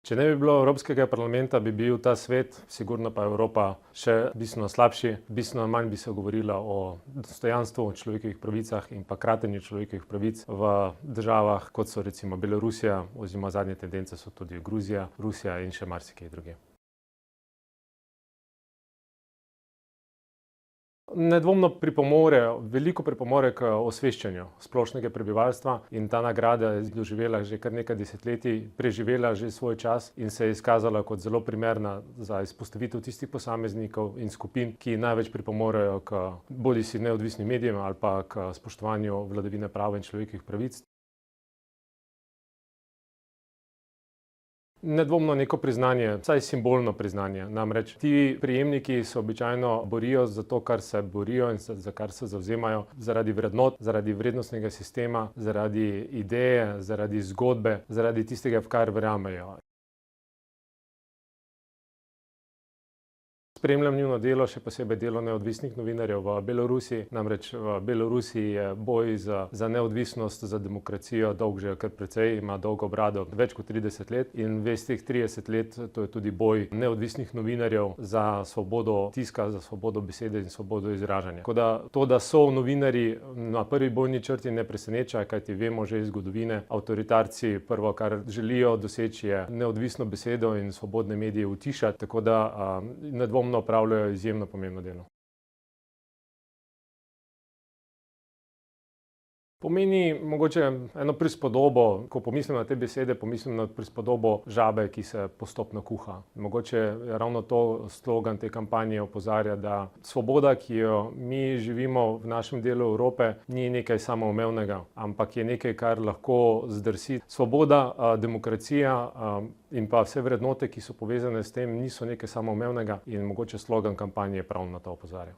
Če ne bi bilo Evropskega parlamenta, bi bil ta svet, sigurno pa Evropa, še bistveno slabši. Bistveno manj bi se govorilo o dostojanstvu, človekovih pravicah in pa kratenju človekovih pravic v državah, kot so recimo Belorusija, oziroma zadnje tendence so tudi Gruzija, Rusija in še marsikaj drugje. Nedvomno veliko pripomore k osveščanju splošnega prebivalstva in ta nagrada je doživela že kar nekaj desetletij, preživela že svoj čas in se je izkazala kot zelo primerna za izpostavitev tistih posameznikov in skupin, ki največ pripomorejo k bodisi neodvisnim medijem ali pa k spoštovanju vladavine prava in človekovih pravic. Nedvomno neko priznanje, vsaj simbolno priznanje. Namreč ti prejemniki se običajno borijo za to, kar se borijo in za kar se zavzemajo, zaradi vrednot, zaradi vrednostnega sistema, zaradi ideje, zaradi zgodbe, zaradi tistega, v kar verjamejo. Spremljam njuno delo, še posebej delo neodvisnih novinarjev v Belorusiji. Namreč v Belorusiji je boj za neodvisnost, za demokracijo dolg že kar precej, ima dolgo brado, več kot 30 let. In ves teh 30 let to je tudi boj neodvisnih novinarjev za svobodo tiska, za svobodo besede in svobodo izražanja. Tako da to, da so novinarji na prvi bojni črti, ne preseneča, kajti vemo že iz zgodovine, avtoritarci prvo, kar želijo doseči, je neodvisno besedo in svobodne medije utišati, tako da nedvomno opravljajo izjemno pomembno delo. Pomeni mogoče eno prispodobo, ko pomislim na te besede, pomislim na prispodobo žabe, ki se postopno kuha. Mogoče je ravno to slogan te kampanje opozarja, da svoboda, ki jo mi živimo v našem delu Evrope, ni nekaj samoumevnega, ampak je nekaj, kar lahko zdrsi. Svoboda, demokracija in pa vse vrednote, ki so povezane s tem, niso nekaj samoumevnega in mogoče slogan kampanje prav na to opozarja.